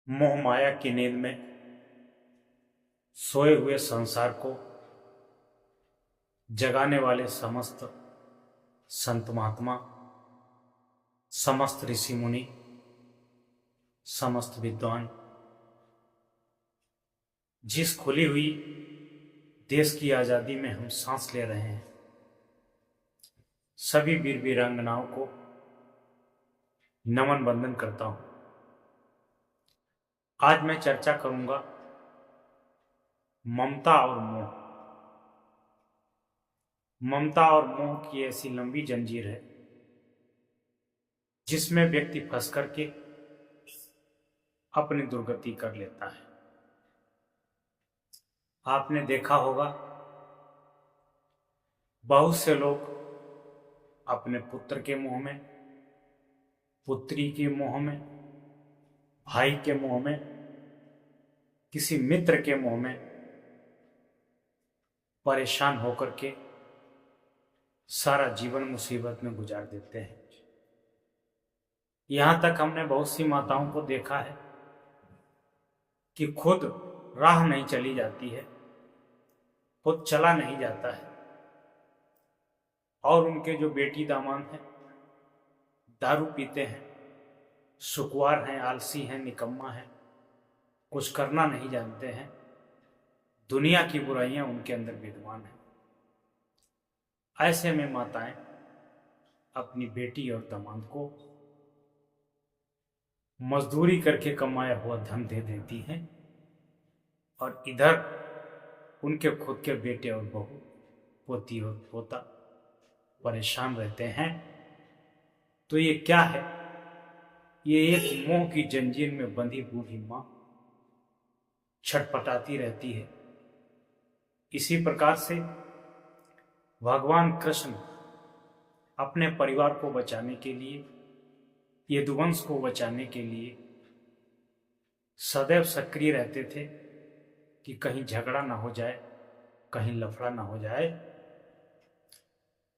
मोह माया की नींद में सोए हुए संसार को जगाने वाले समस्त संत महात्मा, समस्त ऋषि मुनि, समस्त विद्वान, जिस खुली हुई देश की आजादी में हम सांस ले रहे हैं, सभी वीर वीरांगनाओं को नमन बंदन करता हूं। आज मैं चर्चा करूंगा ममता और मोह। ममता और मोह की ऐसी लंबी जंजीर है जिसमें व्यक्ति फंस करके अपनी दुर्गति कर लेता है। आपने देखा होगा बहुत से लोग अपने पुत्र के मोह में, पुत्री के मोह में, भाई के मोह में, किसी मित्र के मोह में परेशान होकर के सारा जीवन मुसीबत में गुजार देते हैं। यहां तक हमने बहुत सी माताओं को देखा है कि खुद राह नहीं चली जाती है, खुद चला नहीं जाता है, और उनके जो बेटी दामाद हैं दारू पीते हैं, सुकुवार हैं, आलसी हैं, निकम्मा हैं, कुछ करना नहीं जानते हैं, दुनिया की बुराइयां उनके अंदर विद्यमान हैं। ऐसे में माताएं अपनी बेटी और दामाद को मजदूरी करके कमाया हुआ धन दे देती हैं और इधर उनके खुद के बेटे और बहू, पोती और पोता परेशान रहते हैं। तो ये क्या है? ये एक मोह की जंजीर में बंधी बूढ़ी मां छटपटाती रहती है। इसी प्रकार से भगवान कृष्ण अपने परिवार को बचाने के लिए, यदुवंश को बचाने के लिए सदैव सक्रिय रहते थे कि कहीं झगड़ा ना हो जाए, कहीं लफड़ा ना हो जाए।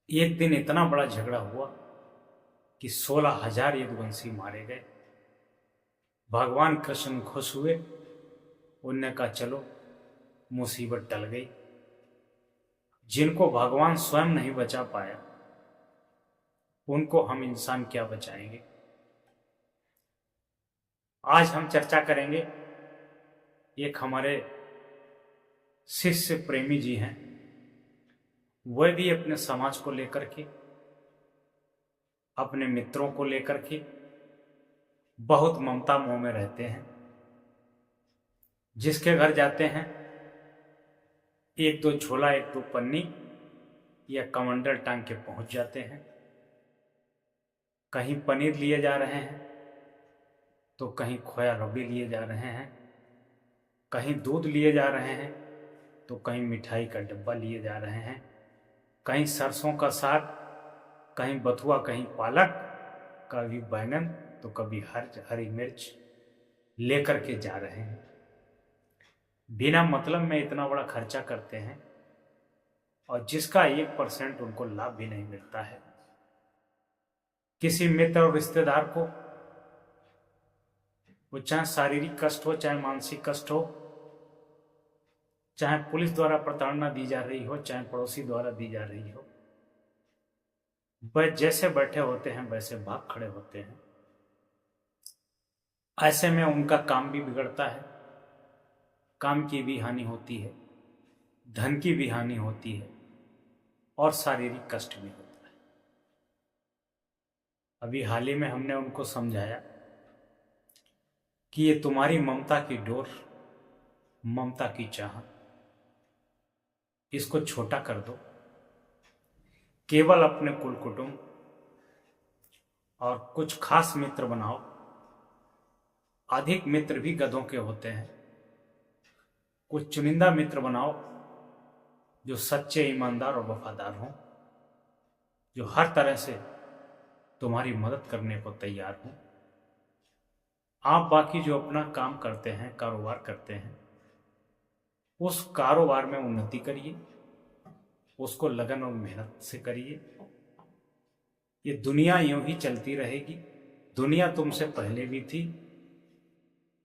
एक दिन इतना बड़ा झगड़ा हुआ कि 16,000 यदुवंशी मारे गए। भगवान कृष्ण खुश हुए, उनने कहा चलो मुसीबत टल गई। जिनको भगवान स्वयं नहीं बचा पाया उनको हम इंसान क्या बचाएंगे। आज हम चर्चा करेंगे, एक हमारे शिष्य प्रेमी जी हैं, वह भी अपने समाज को लेकर के, अपने मित्रों को लेकर के बहुत ममता मोह में रहते हैं। जिसके घर जाते हैं एक दो छोला, एक दो पन्नी या कमंडल टांग के पहुंच जाते हैं। कहीं पनीर लिए जा रहे हैं तो कहीं खोया रबड़ी लिए जा रहे हैं, कहीं दूध लिए जा रहे हैं तो कहीं मिठाई का डब्बा लिए जा रहे हैं, कहीं सरसों का साग, कहीं बथुआ, कहीं पालक, कभी बैंगन तो कभी हरी मिर्च लेकर के जा रहे हैं। बिना मतलब में इतना बड़ा खर्चा करते हैं और जिसका 1% उनको लाभ भी नहीं मिलता है। किसी मित्र और रिश्तेदार को, वो चाहे शारीरिक कष्ट हो, चाहे मानसिक कष्ट हो, चाहे पुलिस द्वारा प्रताड़ना दी जा रही हो, चाहे पड़ोसी द्वारा दी जा रही हो, वह जैसे बैठे होते हैं वैसे भाग खड़े होते हैं। ऐसे में उनका काम भी बिगड़ता है, काम की भी हानि होती है, धन की भी हानि होती है और शारीरिक कष्ट भी होता है। अभी हाल ही में हमने उनको समझाया कि ये तुम्हारी ममता की डोर, ममता की चाहत, इसको छोटा कर दो। केवल अपने कुल कुटुंब और कुछ खास मित्र बनाओ। अधिक मित्र भी गधों के होते हैं। कुछ चुनिंदा मित्र बनाओ जो सच्चे, ईमानदार और वफादार हों, जो हर तरह से तुम्हारी मदद करने को तैयार हों। आप बाकी जो अपना काम करते हैं, कारोबार करते हैं, उस कारोबार में उन्नति करिए, उसको लगन और मेहनत से करिए। ये दुनिया यूं ही चलती रहेगी। दुनिया तुमसे पहले भी थी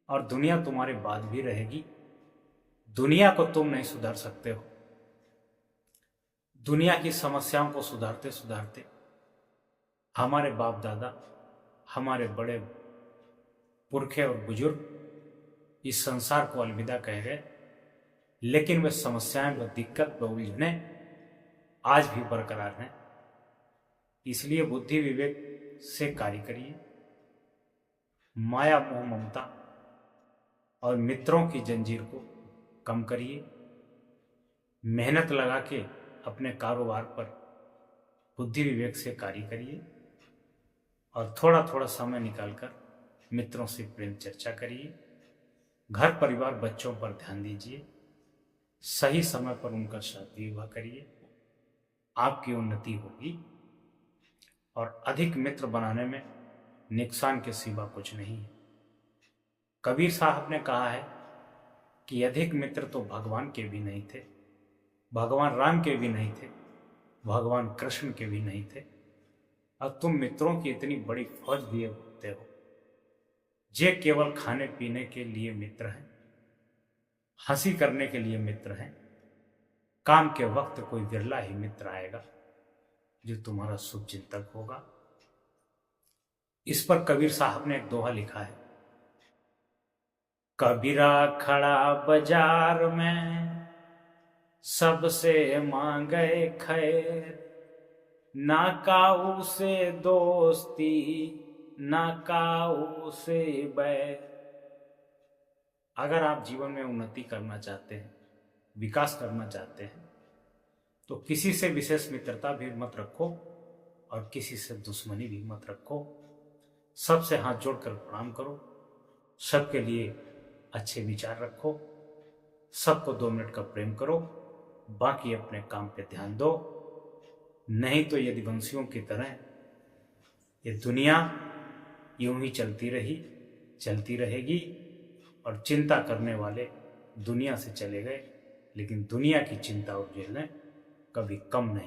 और दुनिया तुम्हारे बाद भी रहेगी। दुनिया को तुम नहीं सुधार सकते हो। दुनिया की समस्याओं को सुधारते सुधारते हमारे बाप दादा, हमारे बड़े पुरखे और बुजुर्ग इस संसार को अलविदा कह गए, लेकिन वे समस्याएं, व दिक्कत, व उलझने आज भी बरकरार हैं। इसलिए बुद्धि विवेक से कार्य करिए। माया मोह ममता और मित्रों की जंजीर को कम करिए। मेहनत लगा के अपने कारोबार पर बुद्धि विवेक से कार्य करिए और थोड़ा थोड़ा समय निकालकर मित्रों से प्रेम चर्चा करिए। घर परिवार बच्चों पर ध्यान दीजिए। सही समय पर उनका शादी विवाह करिए। आपकी उन्नति होगी और अधिक मित्र बनाने में नुकसान के सिवा कुछ नहीं है। कबीर साहब ने कहा है कि अधिक मित्र तो भगवान के भी नहीं थे, भगवान राम के भी नहीं थे, भगवान कृष्ण के भी नहीं थे, और तुम मित्रों की इतनी बड़ी फौज लिए होते हो। जे केवल खाने पीने के लिए मित्र हैं, हंसी करने के लिए मित्र हैं। काम के वक्त कोई विरला ही मित्र आएगा जो तुम्हारा शुभ चिंतक होगा। इस पर कबीर साहब ने एक दोहा लिखा है। कबीरा खड़ा बाजार में सबसे मांगे खैर, ना काऊ से दोस्ती ना काऊ से बैर। अगर आप जीवन में उन्नति करना चाहते हैं, विकास करना चाहते हैं, तो किसी से विशेष मित्रता भी मत रखो और किसी से दुश्मनी भी मत रखो। सबसे हाथ जोड़कर प्रणाम करो, सबके लिए अच्छे विचार रखो, सबको 2 मिनट का प्रेम करो, बाकी अपने काम पे ध्यान दो। नहीं तो यदि वंशियों की तरह ये दुनिया यूं ही चलती रहेगी और चिंता करने वाले दुनिया से चले गए, लेकिन दुनिया की चिंता और झेलने कभी कम नहीं।